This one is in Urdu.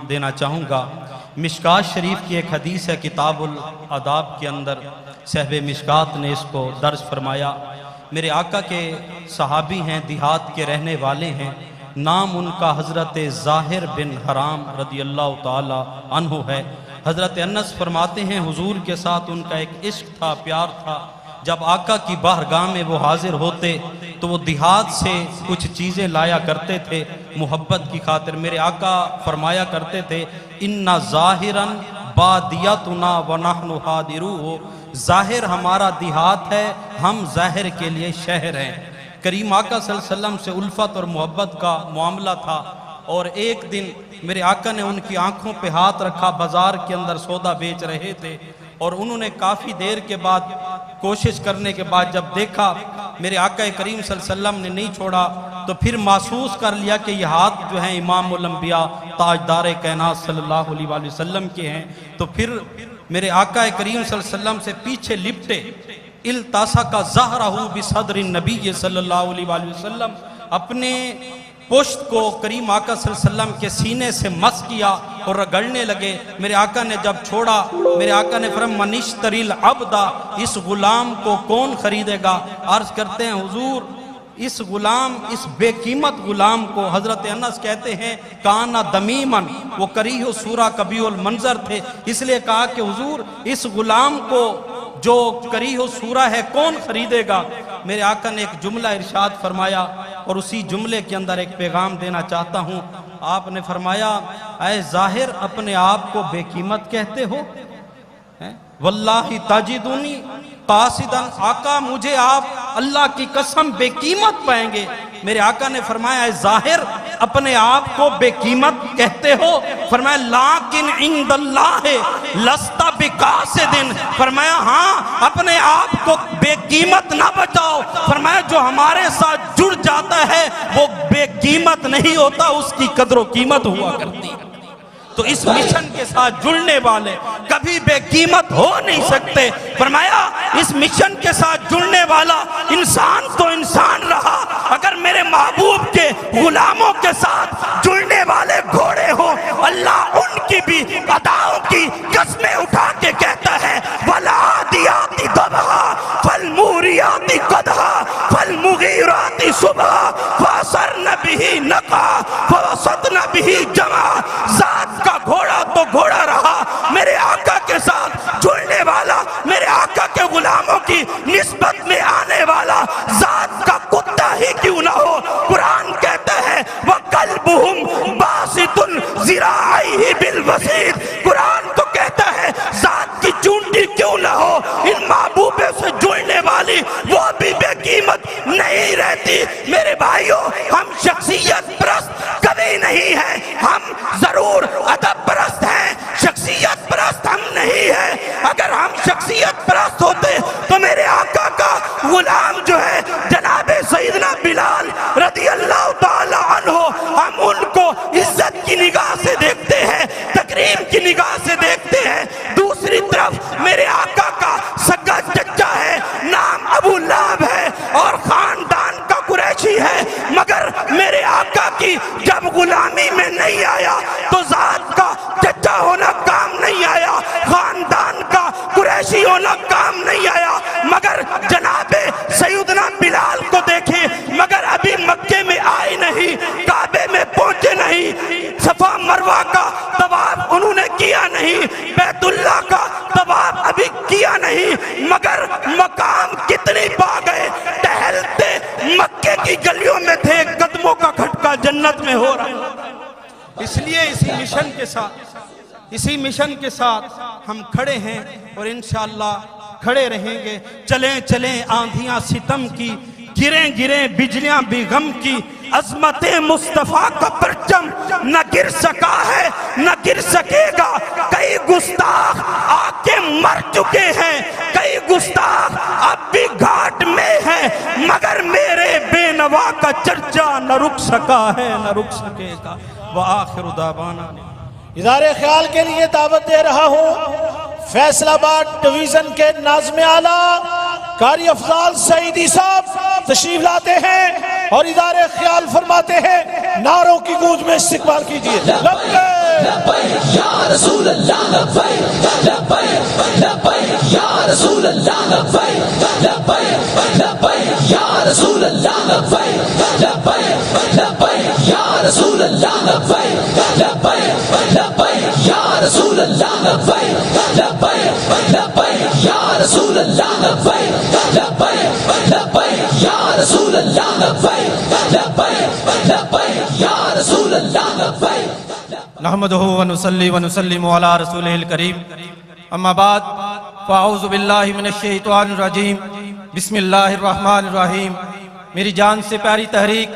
دینا چاہوں گا۔ مشکات شریف کی ایک حدیث ہے کتاب الاداب کے اندر، صاحب مشکات نے اس کو درج فرمایا۔ میرے آقا کے صحابی ہیں، دیہات کے رہنے والے ہیں، نام ان کا حضرت ظاہر بن حرام رضی اللہ تعالی عنہ ہے۔ حضرت انس فرماتے ہیں حضور کے ساتھ ان کا ایک عشق تھا، پیار تھا۔ جب آقا کی بارگاہ میں وہ حاضر ہوتے تو وہ دیہات سے کچھ چیزیں لایا کرتے تھے محبت کی خاطر۔ میرے آقا فرمایا کرتے تھے اِنَّ ظَاہِرًا بَادِيَتُنَا وَنَحْنُ حَاضِرُوهُ، ظاہر ہمارا دیہات ہے، ہم ظاہر کے لیے شہر ہیں۔ کریم آقا صلی اللہ علیہ وسلم سے الفت اور محبت کا معاملہ تھا، اور ایک دن میرے آقا نے ان کی آنکھوں پہ ہاتھ رکھا، بازار کے اندر سودا بیچ رہے تھے، اور انہوں نے کافی دیر کے بعد کوشش کرنے کے بعد جب دیکھا میرے آقا کریم صلی اللہ علیہ وسلم نے نہیں چھوڑا، تو پھر محسوس کر لیا کہ یہ ہاتھ جو ہیں امام الانبیاء تاجدار کائنات صلی اللہ علیہ وآلہ وسلم کے ہیں۔ تو پھر میرے آقا کریم صلی اللہ علیہ وسلم سے پیچھے لپٹے، التصق ظہرہ بصدر النبی صلی اللہ علیہ وآلہ وسلم، اپنے پشت کو کریم آقا صلی اللہ علیہ وسلم کے سینے سے مس کیا اور رگڑنے لگے۔ میرے آقا نے جب چھوڑا، میرے آقا نے فرمایا من اشتری العبد، اس غلام کو کون خریدے گا؟ عرض کرتے ہیں حضور اس غلام، اس بے قیمت غلام کو، حضرت انس کہتے ہیں کانا دمیمن، وہ کریہ سورہ کبیح المنظر تھے، اس لیے کہا کہ حضور اس غلام کو جو کریہ سورہ ہے کون خریدے گا؟ میرے آقا نے ایک جملہ ارشاد فرمایا، اور اسی جملے کے اندر ایک پیغام دینا چاہتا ہوں۔ آپ نے فرمایا اے ظاہر اپنے آپ کو بے قیمت کہتے ہو؟ واللہ تجدنی قاصدا، آقا مجھے آپ اللہ کی قسم بے قیمت پائیں گے۔ میرے آقا نے فرمایا اے ظاہر اپنے آپ کو بے قیمت کہتے ہو؟ فرمایا لیکن عند اللہ لست بقاصد، فرمایا ہاں اپنے آپ کو بے قیمت نہ بچاؤ، فرمایا جو ہمارے ساتھ جڑ جاتا ہے وہ بے قیمت نہیں ہوتا، اس کی قدر و قیمت ہوا کرتی ہے۔ تو اس مشن کے ساتھ جڑنے والے کبھی بے قیمت ہو نہیں سکتے۔ فرمایا اس مشن کے ساتھ جڑنے والا انسان تو انسان رہا، اگر میرے محبوب کے غلاموں کے ساتھ جڑنے والے گھوڑے ہوں، اللہ ان کی بھی اداؤں کی قسمیں اٹھا کے کہتا ہے وَالْعَادِيَاتِ ضَبْحًا فَالْمُورِيَاتِ قَدْحًا فَالْمُغِيرَاتِ صُبْحًا فَأَثَرْنَ بِهِ نَقْعًا فَوَسَطْنَ بِهِ جَمْعًا۔ ذات کا گھوڑا تو گھوڑا رہا، میرے آقا کے ساتھ جڑنے والا، میرے آقا کے غلاموں کی نسبت میں آنے والا ذات کا کتا ہی کیوں نہ ہو۔ قرآن کہتا ہے وَقَلْبُهُمْ بَاسِطٌ ذِرَاعَيْهِ بِالْوَسِيدِ، قرآن تو کہتا ہے ذات کی چونٹی کیوں نہ ہو، ان محبوبے سے جڑنے والی وہ بھی بے قیمت نہیں رہتی۔ میرے بھائیوں ہم شخصیت پرست کبھی نہیں ہیں، ہم ضرور ادب پرست ہیں، شخصیت پرست ہم نہیں ہیں۔ اگر ہم شخصیت پرست ہوتے تو میرے آقا کا غلام جو ہے جناب سیدنا بلال رضی اللہ تعالی عنہ، ہم ان کو عزت کی نگاہ سے دیکھتے ہیں، تکریم کی نگاہ سے دیکھتے ہیں۔ دوسری طرف میرے آقا کا سگا چچا ہے، نام ابو لہب ہے اور خاندان کا قریشی ہے، مگر میرے آقا کی جب غلامی میں نہیں آیا تو ذات کا چچا ہونا کام نہیں آیا، خاندان کا قریشی ہونا کام نہیں آیا، مگر جناب سیدنا بلال کو دیکھیں، مگر ابھی مکے میں آئے نہیں، کعبے میں پہنچے نہیں، صفا مروہ کا طواف انہوں نے کیا نہیں، بیت اللہ کا طواف ابھی کیا نہیں، مگر مقام کتنی پا گئے، ٹہلتے مکے کی گلیوں میں تھے، قدموں کا کھٹکا جنت میں ہو رہا ہے۔ اس لیے اسی مشن کے ساتھ ہم کھڑے ہیں اور انشاءاللہ کھڑے رہیں گے۔ چلیں چلیں آندھیاں ستم کی، گریں گریں بجلیاں بھی غم کی، عظمت مصطفیٰ کا پرچم نہ گر سکا ہے نہ گر سکے گا۔ کئی گستاخ آ کے مر چکے ہیں، کئی گستاخ اب بھی گھاٹ میں ہیں، مگر میرے بے نوا کا چرچا نہ رک سکا ہے نہ رک سکے گا۔ وآخر دعوانا ادارے خیال کے لیے دعوت دے رہا ہوں فیصل آباد ڈویژن کے ناظم اعلیٰ قاری افضال سعیدی صاحب تشریف لاتے ہیں اور ادارے خیال فرماتے ہیں، نعروں کی گونج میں استقبال کیجئے۔ رسول اللہ لبیک لبیک لبیک یا رسول اللہ لبیک لبیک لبیک یا رسول اللہ لبیک لبیک لبیک یا رسول اللہ لبیک لبیک لبیک یا رسول اللہ لبیک لبیک لبیک یا رسول اللہ لبیک لبیک لبیک یا رسول اللہ لبیک لبیک لبیک یا رسول اللہ لبیک نحمدہ ونصلی ونسلم علی رسولہ الکریم اما بعد فاعوذ باللہ من الشیطان الرجیم بسم اللہ الرحمن الرحیم۔ میری جان سے پیاری تحریک